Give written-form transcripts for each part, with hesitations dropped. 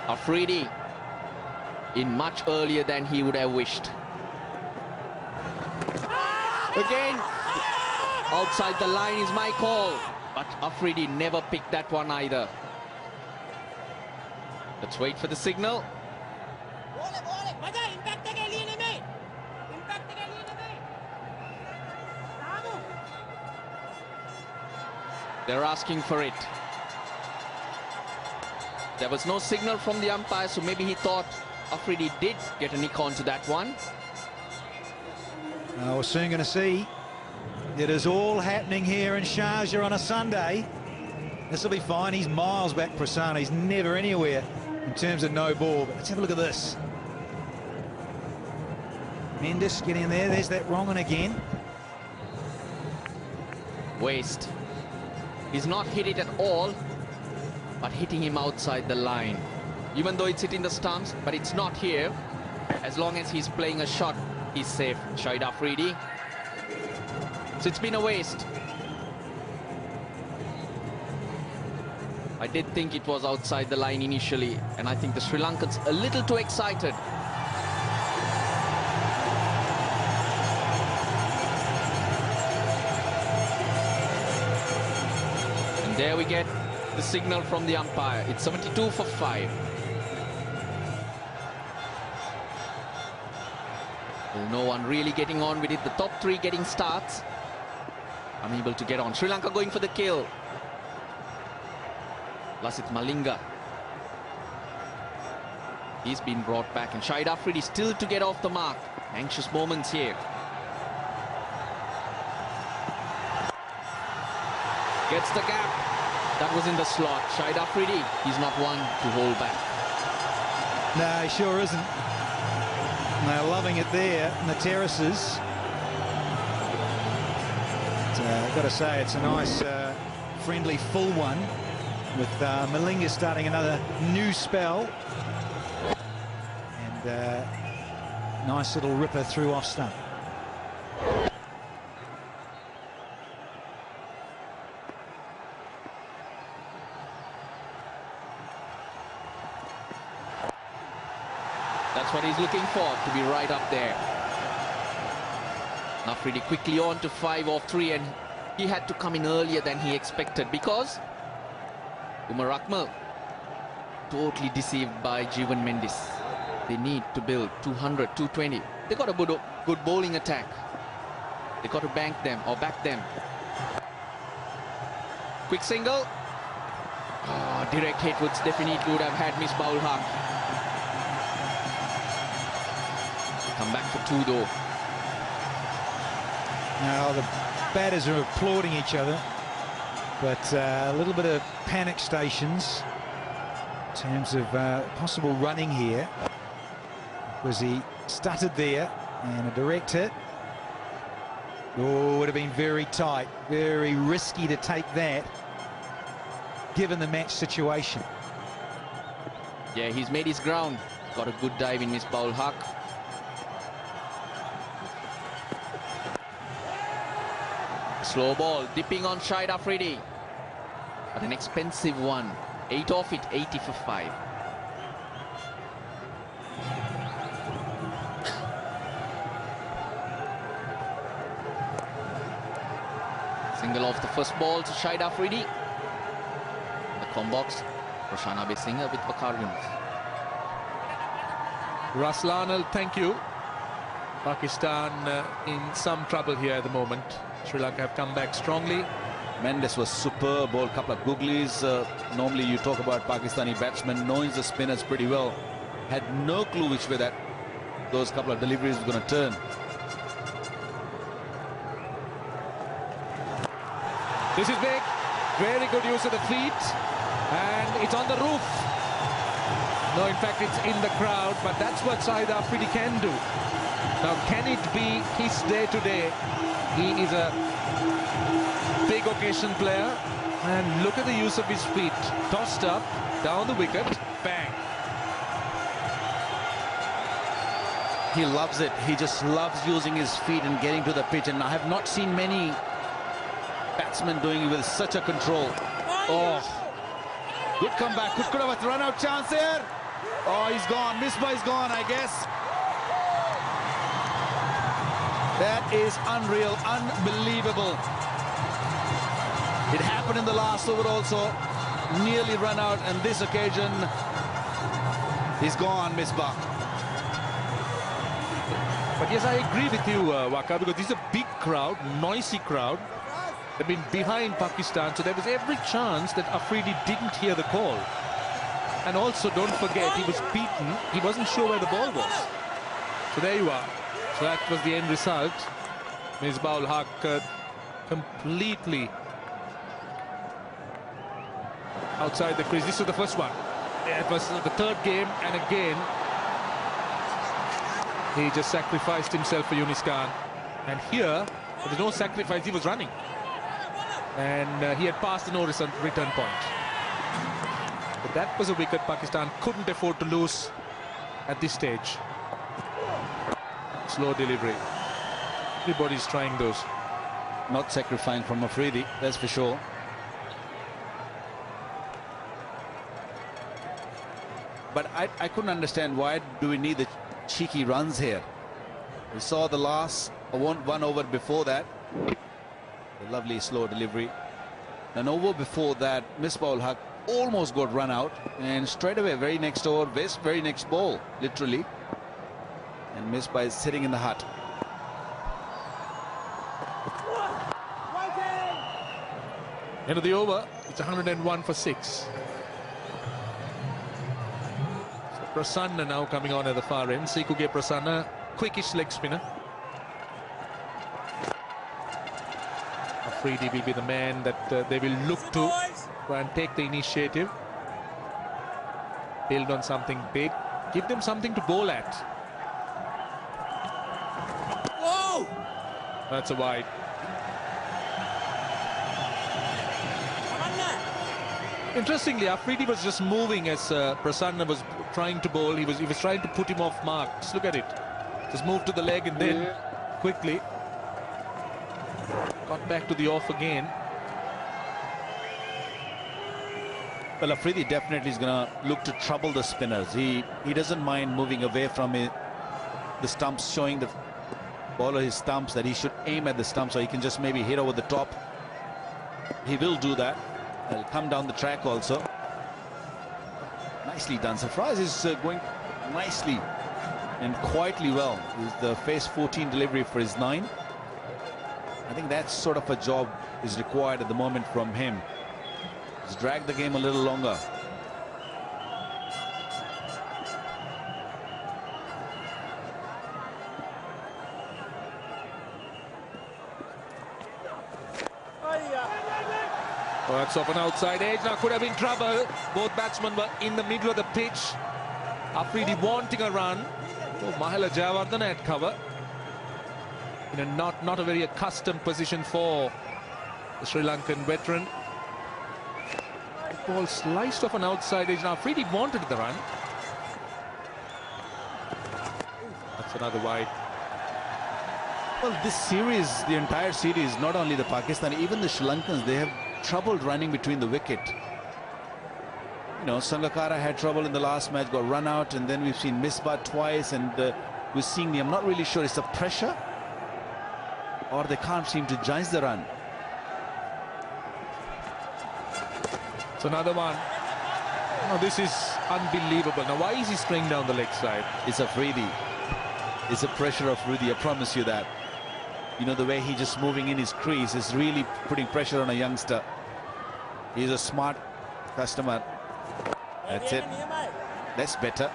Afridi in much earlier than he would have wished. Again, outside the line is my call, but Afridi never picked that one either. Let's wait for the signal. They're asking for it. There was no signal from the umpire, so maybe he thought Afridi did get a nick onto that one. We're soon going to see. It is all happening here in Sharjah on a Sunday. This will be fine. He's miles back, Prasanna. He's never anywhere in terms of no ball. But let's have a look at this. Mendes getting in there. There's that wrong one again. Waste. He's not hit it at all, but hitting him outside the line. Even though it's hitting the stumps, but it's not here. As long as he's playing a shot, he's safe. Shahid Afridi. So it's been a waste. I did think it was outside the line initially, and I think the Sri Lankans a little too excited. And there we get the signal from the umpire. It's 72 for 5. Well, no one really getting on with it. The top three getting starts. Unable to get on. Sri Lanka going for the kill. Lasith Malinga. He's been brought back, and Shahid Afridi still to get off the mark. Anxious moments here. Gets the gap. That was in the slot. Shahid Afridi, he's not one to hold back. No, he sure isn't. And they're loving it there in the terraces. I've got to say, it's a nice, friendly, full one, with Malinga starting another new spell. And nice little ripper through off stump. That's what he's looking for, to be right up there. Afridi quickly on to 5 off 3, and he had to come in earlier than he expected because Umar Akmal totally deceived by Jeevan Mendes. They need to build 200, 220. They got a good bowling attack. They got to bank them or back them. Quick single. Oh, direct hit would definitely would have had Miss Baul Haq. Come back for 2 though. Now the batters are applauding each other, but a little bit of panic stations in terms of possible running here, because he stuttered there, and a direct hit. Oh, would have been very tight, very risky to take that, given the match situation. Yeah, he's made his ground. Got a good dive in Miss Baul Haq. Slow ball, dipping on Shahid Afridi. But an expensive one. 8 off it, 80 for 5. Single off the first ball to Shahid Afridi. The com box, Roshan Abesingha with Bakar Yunus. Raslanal, thank you. Pakistan in some trouble here at the moment. Sri Lanka have come back strongly. Mendes was superb, bowled a couple of googlies. Normally you talk about Pakistani batsmen knowing the spinners pretty well. Had no clue which way that those couple of deliveries were going to turn. This is big. Very good use of the feet. And it's on the roof. No, in fact, it's in the crowd. But that's what Shahid Afridi can do. Now, can it be his day today? He is a big occasion player, and look at the use of his feet. Tossed up, down the wicket, bang. He loves it. He just loves using his feet and getting to the pitch, and I have not seen many batsmen doing it with such a control. Oh, good comeback. Could have a run-out chance there. Oh, he's gone. Misbah is gone, I guess. That is unreal, unbelievable. It happened in the last over also. Nearly run out, and this occasion, he's gone, Misbah. But yes, I agree with you, Waka, because this is a big crowd, noisy crowd. They've been behind Pakistan, so there was every chance that Afridi didn't hear the call. And also, don't forget, he was beaten. He wasn't sure where the ball was. So there you are. So that was the end result. Misbah-ul-Haq completely outside the crease. This was the first one. It was the third game, and again, he just sacrificed himself for Yunis Khan. And here, there was no sacrifice. He was running. And he had passed the no return point. But that was a wicket Pakistan couldn't afford to lose at this stage. Slow delivery. Everybody's trying those. Not sacrificing from Afridi, that's for sure. But I couldn't understand, why do we need the cheeky runs here? We saw the last one over before that. A lovely slow delivery. An over before that, Misbah-ul-Haq almost got run out, and straight away, very next over, very next ball, literally. And Misbah is sitting in the hut. End of the over, it's 101 for 6. So Prasanna now coming on at the far end. Sikuge Prasanna, quickish leg spinner. Afridi will be the man that they will look to try and take the initiative. Build on something big. Give them something to bowl at. Whoa! That's a wide. Interestingly, Afridi was just moving as Prasanna was trying to bowl. He was trying to put him off mark. Just look at it. Just move to the leg and then quickly got back to the off again. Well, Afridi definitely is going to look to trouble the spinners. He doesn't mind moving away from the stumps, showing the bowler his stumps, that he should aim at the stumps so he can just maybe hit over the top. He will do that. He'll come down the track also. Nicely done. Sarfraz is going nicely and quietly well. Is the phase 14 delivery for his 9. I think that sort of a job is required at the moment from him. Just drag the game a little longer. Oh, that's off an outside edge. Now could have been trouble. Both batsmen were in the middle of the pitch. Afridi wanting a run. Oh, Mahela Jayawardene at cover. In a not a very accustomed position for the Sri Lankan veteran. Ball sliced off an outside edge. Now Afridi wanted the run. That's another wide. Well, this series, the entire series, not only the Pakistani, even the Sri Lankans, they have troubled running between the wicket. You know, Sangakkara had trouble in the last match, got run out, and then we've seen Misbah twice, and we're seeing I'm not really sure, it's the pressure or they can't seem to judge the run. It's another one. Oh, this is unbelievable. Now, why is he spraying down the leg side? It's Afridi. It's a pressure of Afridi, I promise you that. You know, the way he just moving in his crease is really putting pressure on a youngster. He's a smart customer. That's it. That's better.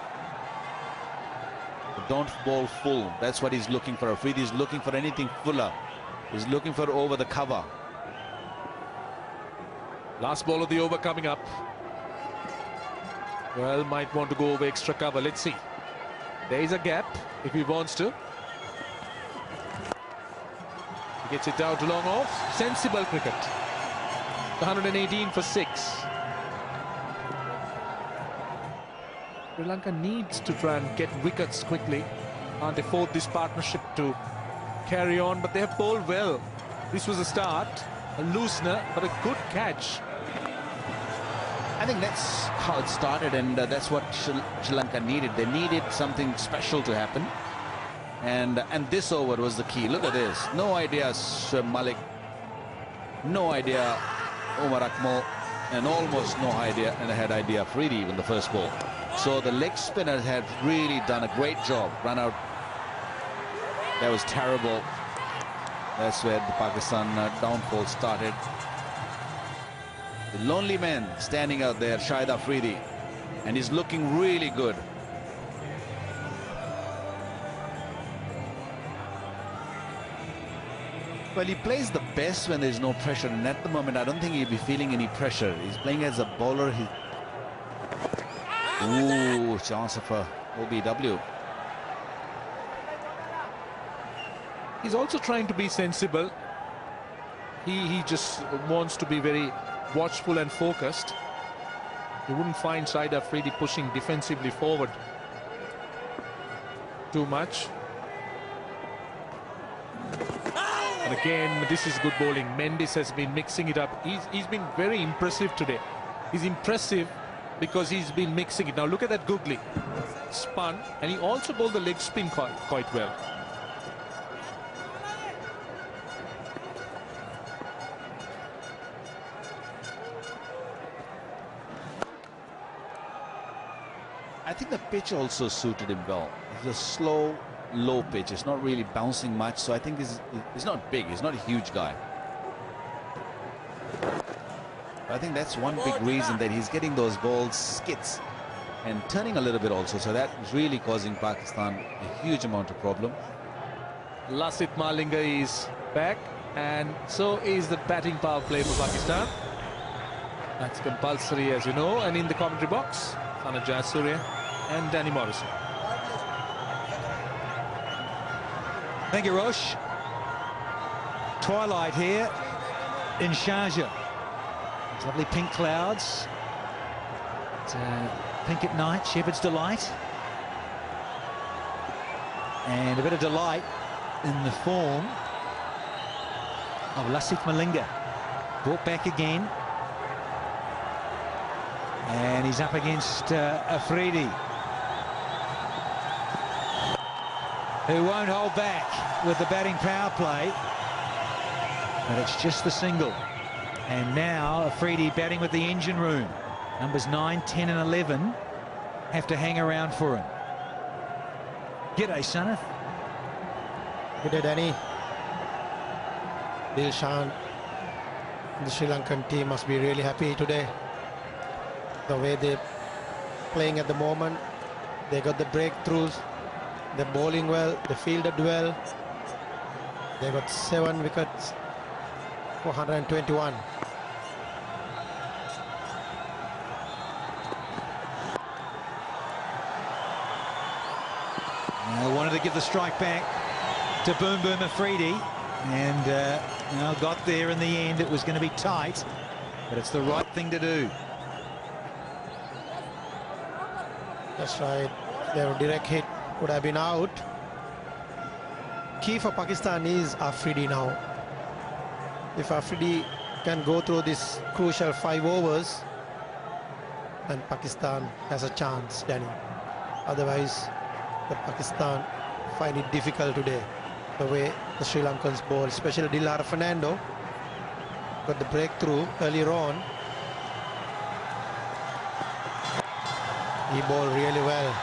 But don't bowl full. That's what he's looking for. Afridi is looking for anything fuller. He's looking for over the cover. Last ball of the over coming up. Well, might want to go over extra cover. Let's see. There is a gap if he wants to. He gets it down to long off. Sensible cricket. 118 for 6. Sri Lanka needs to try and get wickets quickly. Can't afford this partnership to carry on, but they have bowled well. This was a start, a loosener, but a good catch. I think that's how it started, and that's what Sri Lanka needed. They needed something special to happen, and this over was the key. Look at this. No idea Shoaib Malik, no idea Umar Akmal, and almost no idea, and I had idea Afridi even the first ball. So the leg spinners had really done a great job. Run out. That was terrible. That's where the Pakistan downfall started. The lonely man standing out there, Shahid Afridi, and he's looking really good. Well, he plays the best when there's no pressure, and at the moment I don't think he'll be feeling any pressure. He's playing as a bowler. Ooh, chance of a OBW. He's also trying to be sensible. He just wants to be very watchful and focused. You wouldn't find Shahid Afridi pushing defensively forward too much. And again, this is good bowling. Mendis has been mixing it up. He's been very impressive today. He's impressive because he's been mixing it. Now look at that googly. Spun, and he also bowled the leg spin quite well. I think the pitch also suited him well. It's a slow, low pitch. It's not really bouncing much, so I think he's not big. He's not a huge guy. But I think that's one big reason that he's getting those balls skits and turning a little bit also. So that is really causing Pakistan a huge amount of problem. Lasith Malinga is back, and so is the batting power play for Pakistan. That's compulsory, as you know. And in the commentary box, Sana Jayasuriya and Danny Morrison. Thank you, Rosh. Twilight here in Sharjah. There's lovely pink clouds. It's, pink at night, Shepherd's Delight. And a bit of delight in the form of Lasith Malinga. Brought back again. And he's up against Afridi, who won't hold back with the batting power play. But it's just the single. And now Afridi batting with the engine room. Numbers 9, 10 and 11 have to hang around for him. G'day, Sanath. G'day, Danny. Dilshan, the Sri Lankan team must be really happy today. The way they're playing at the moment, they got the breakthroughs, they're bowling well, they fielded well. They got 7 wickets for 121. I wanted to give the strike back to Boom Boom Afridi, and got there in the end. It was going to be tight, but it's the right thing to do. That's right. Their direct hit would have been out. Key for Pakistan is Afridi now. If Afridi can go through this crucial 5 overs, then Pakistan has a chance, Danny. Otherwise, the Pakistan find it difficult today. The way the Sri Lankans bowl, especially Dilara Fernando, got the breakthrough earlier on. He bowled really well.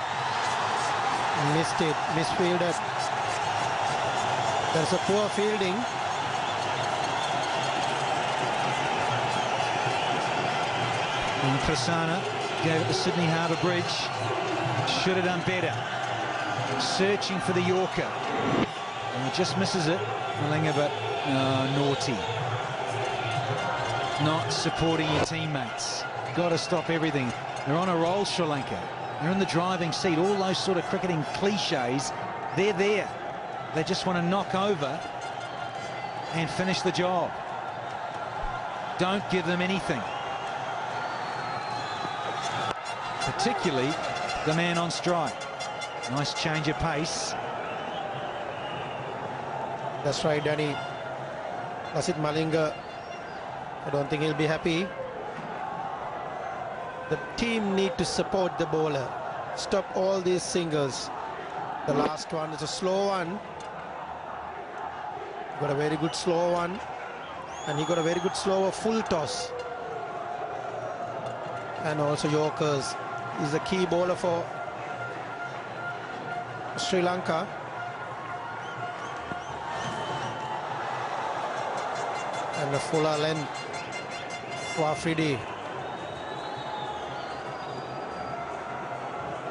Missed it, misfielded. There's a poor fielding. And Prasanna gave it to Sydney Harbour Bridge. Should have done better. Searching for the Yorker. And it just misses it. Malinga, but naughty. Not supporting your teammates. Got to stop everything. They're on a roll, Sri Lanka. They're in the driving seat. All those sort of cricketing cliches, they're there. They just want to knock over and finish the job. Don't give them anything. Particularly the man on strike. Nice change of pace. That's right, Danny. Lasith Malinga, I don't think he'll be happy. The team need to support the bowler. Stop all these singles. The last one is a slow one. Got a very good slow one. And he got a very good slower full toss. And also Yorkers. He's a key bowler for Sri Lanka. And a fuller length for Afridi.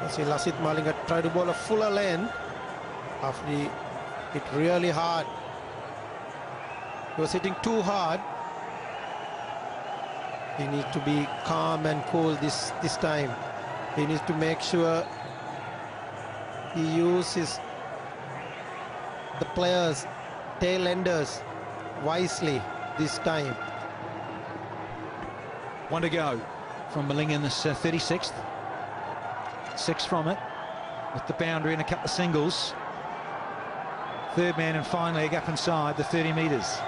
You see Lasith Malinga try to bowl a fuller length. Afridi hit really hard. He was hitting too hard. He needs to be calm and cool this time. He needs to make sure he uses the players, tail enders wisely this time. One to go from Malinga in this 36th. 6 from it with the boundary and a couple of singles. Third man and fine leg up inside the 30 metres.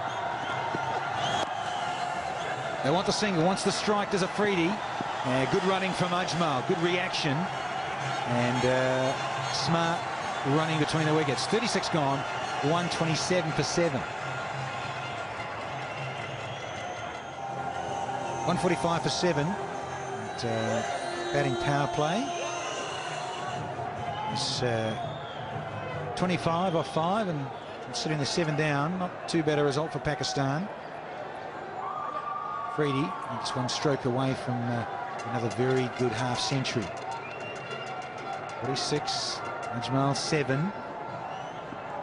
They want the single, wants the strike, there's Afridi. Good running from Ajmal, good reaction. And smart running between the wickets. 36 gone, 127 for 7. 145 for 7. And, batting power play. It's 25 off 5 and sitting the 7 down. Not too bad a result for Pakistan. Afridi, just one stroke away from another very good half century. 46, Ajmal 7.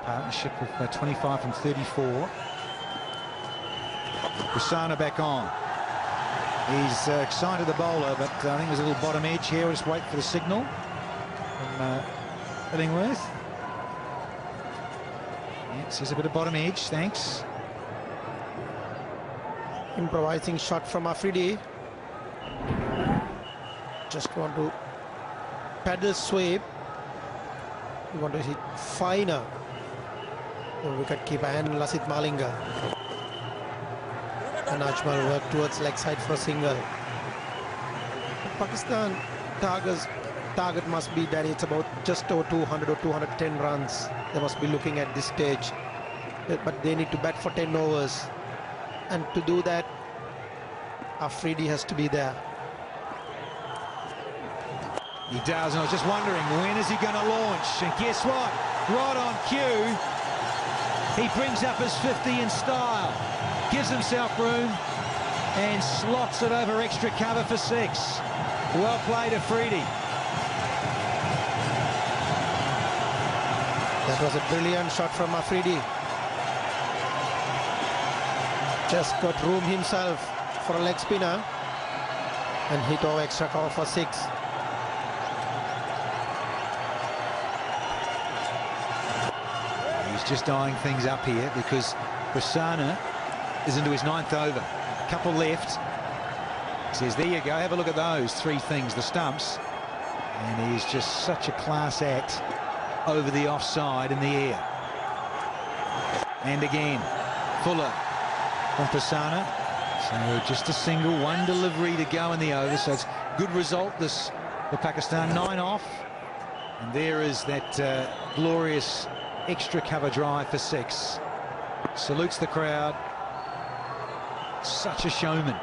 Partnership of 25 from 34. Prasanna back on. He's excited the bowler, but I think there's a little bottom edge here. We'll just wait for the signal from Illingworth. Yes, there's a bit of bottom edge, thanks. Improvising shot from Afridi. Just want to paddle sweep. We want to hit finer. The wicketkeeper and Lasith Malinga. And Ajmal work towards leg side for a single. Pakistan target must be that it's about just over 200 or 210 runs. They must be looking at this stage. But they need to bat for 10 overs. And to do that, Afridi has to be there. He does, and I was just wondering, when is he going to launch? And guess what? Right on cue, he brings up his 50 in style, gives himself room, and slots it over extra cover for 6. Well played, Afridi. That was a brilliant shot from Afridi. Just got room himself for a leg spinner and hit over extra cover for 6. He's just eyeing things up here because Prasanna is into his 9th over. A couple left. He says, there you go, have a look at those 3 things, the stumps. And he's just such a class act over the offside in the air. And again, Fuller from Prasanna. So just a single, 1 delivery to go in the over. So it's good result this for Pakistan, 9 off. And there is that glorious extra cover drive for 6. Salutes the crowd. Such a showman.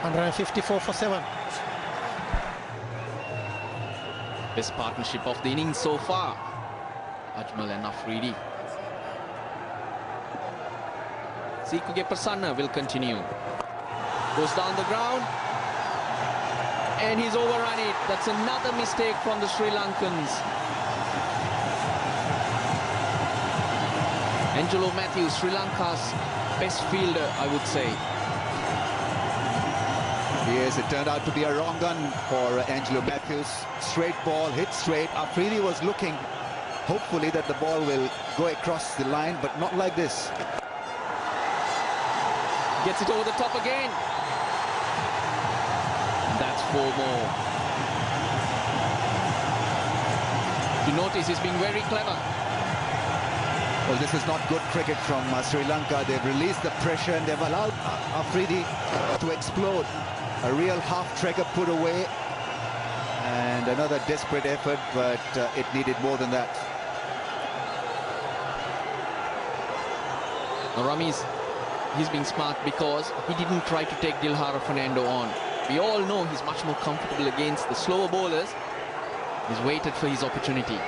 154 for 7. Best partnership of the innings so far. Ajmal and Afridi. Sikuge Prasanna will continue. Goes down the ground. And he's overrun it. That's another mistake from the Sri Lankans. Angelo Matthews, Sri Lanka's best fielder, I would say. Yes, it turned out to be a wrong gun for Angelo Matthews. Straight ball, hit straight. Afridi was looking, hopefully, that the ball will go across the line, but not like this. Gets it over the top again. That's 4 more. You notice he's being very clever. Well, this is not good cricket from Sri Lanka. They've released the pressure and they've allowed Afridi to explode. A real half-trigger put away. And another desperate effort, but it needed more than that. Ramis, he's being smart because he didn't try to take Dilhara Fernando on. We all know he's much more comfortable against the slower bowlers. He's waited for his opportunity.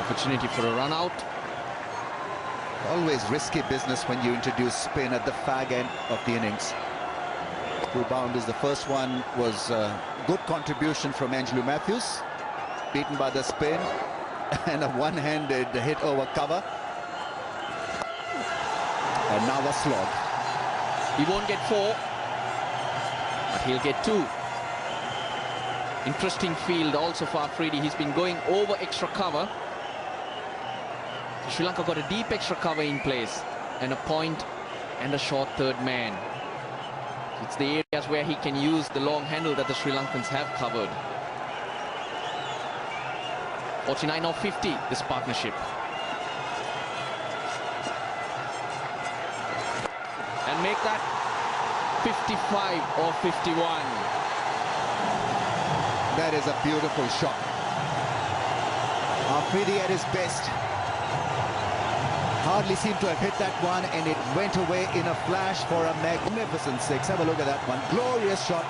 Opportunity for a run out. Always risky business when you introduce spin at the fag end of the innings. 2 boundaries. The first one was a good contribution from Angelo Matthews, beaten by the spin, and a one-handed hit over cover. And now a slog. He won't get 4, but he'll get 2. Interesting field also for Afridi. He's been going over extra cover. Sri Lanka got a deep extra cover in place and a point and a short third man. It's the areas where he can use the long handle that the Sri Lankans have covered. 49 or 50, this partnership. And make that 55 or 51. That is a beautiful shot. Afridi at his best. Hardly seemed to have hit that one, and it went away in a flash for a magnificent 6. Have a look at that one. Glorious shot,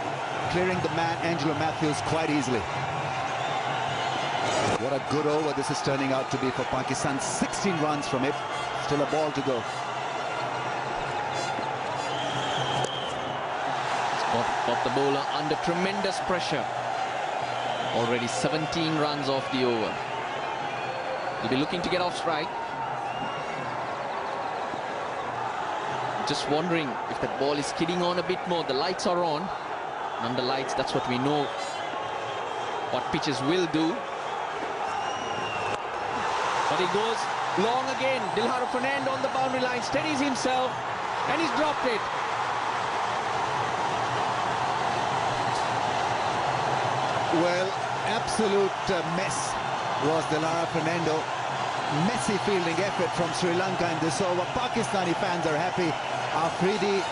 clearing the man, Angelo Matthews, quite easily. What a good over this is turning out to be for Pakistan. 16 runs from it. Still a ball to go. Got the bowler under tremendous pressure. Already 17 runs off the over. He'll be looking to get off strike. Just wondering if that ball is skidding on a bit more. The lights are on. And under lights, that's what we know what pitches will do. But he goes long again. Dilhara Fernando on the boundary line, steadies himself, and he's dropped it. Well, absolute mess was Dilhara Fernando. Messy fielding effort from Sri Lanka in this over. Pakistani fans are happy. Afridi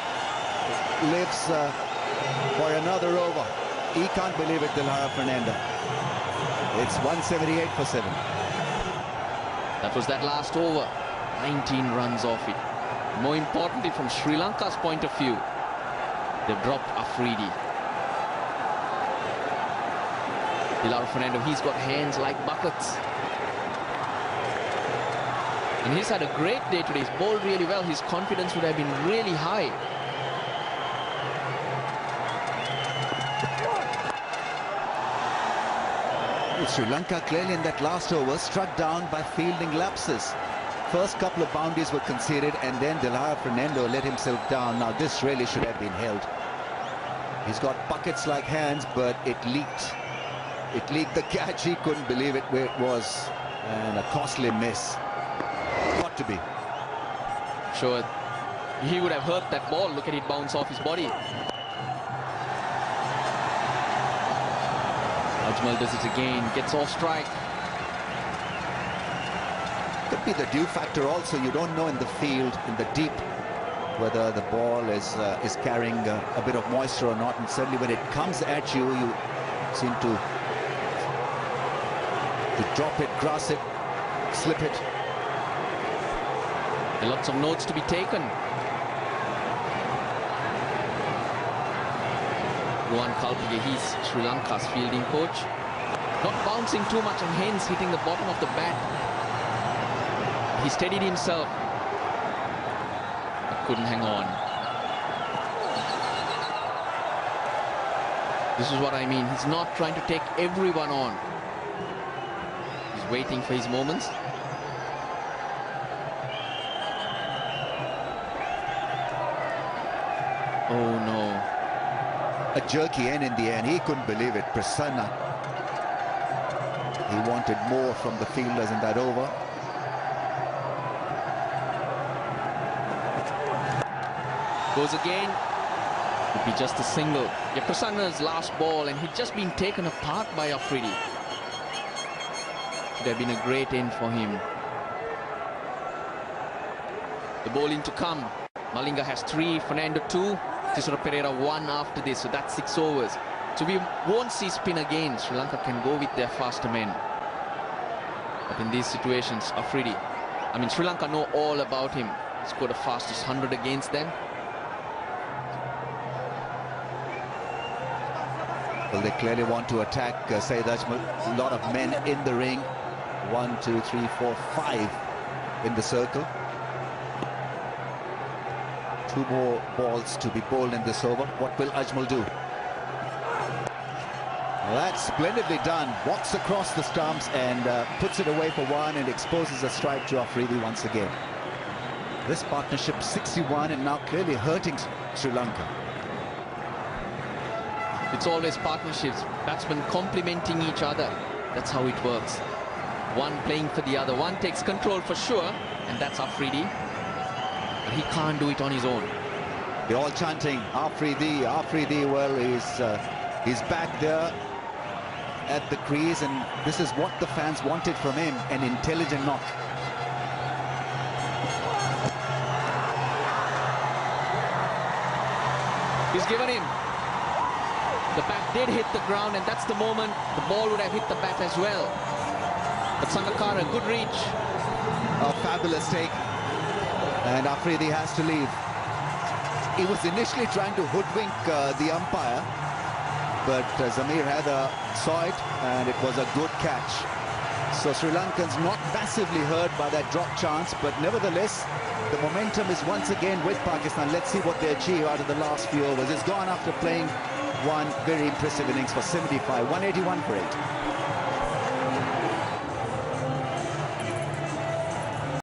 lives for another over. He can't believe it, Dilhara Fernando. It's 178 for 7. That was that last over. 19 runs off it. More importantly, from Sri Lanka's point of view, they've dropped Afridi. Dilhara Fernando, he's got hands like buckets. And he's had a great day today. He's bowled really well. His confidence would have been really high. Well, Sri Lanka clearly in that last over struck down by fielding lapses. First couple of boundaries were conceded, and then Dilhara Fernando let himself down. Now this really should have been held. He's got buckets like hands, but it leaked. It leaked the catch. He couldn't believe it where it was. And a costly miss. Got to be. Sure, he would have hurt that ball. Look at it bounce off his body. Ajmal does it again, gets off strike. Could be the dew factor also. You don't know in the field, in the deep, whether the ball is carrying a bit of moisture or not. And certainly when it comes at you, you seem to drop it, grass it, slip it. Lots of notes to be taken. Ruan Kalpige, he's Sri Lanka's fielding coach. Not bouncing too much and hence hitting the bottom of the bat. He steadied himself, but couldn't hang on. This is what I mean. He's not trying to take everyone on. He's waiting for his moments. Oh no. A jerky end in the end. He couldn't believe it. Prasanna. He wanted more from the fielders in that over. Goes again. Would be just a single. Yeah, Prasanna's last ball, and he'd just been taken apart by Afridi. Should have been a great end for him. The bowling to come. Malinga has 3, Fernando 2, Cicero Pereira 1 after this, so that's 6 overs. So we won't see spin again. Sri Lanka can go with their faster men. But in these situations, Afridi, I mean, Sri Lanka know all about him. He scored the fastest 100 against them. Well, they clearly want to attack Saeed Ajmal. A lot of men in the ring. 1, 2, 3, 4, 5 in the circle. 2 more balls to be bowled in this over. What will Ajmal do? Well, that's splendidly done. Walks across the stumps and puts it away for 1 and exposes a strike to Afridi once again. This partnership 61 and now clearly hurting Sri Lanka. It's always partnerships, batsmen complementing each other. That's how it works. One playing for the other. One takes control for sure, and that's Afridi. But he can't do it on his own. They're all chanting, Afridi, Afridi. Well, he's back there at the crease, and this is what the fans wanted from him, an intelligent knock. He's given him. The bat did hit the ground, and that's the moment the ball would have hit the bat as well. But Sangakkara, good reach. A fabulous take. And Afridi has to leave. He was initially trying to hoodwink the umpire, but Zamir Haider saw it, and it was a good catch. So Sri Lankans not massively hurt by that drop chance, but nevertheless, the momentum is once again with Pakistan. Let's see what they achieve out of the last few overs. It's gone after playing one very impressive innings for 75, 181 for 8.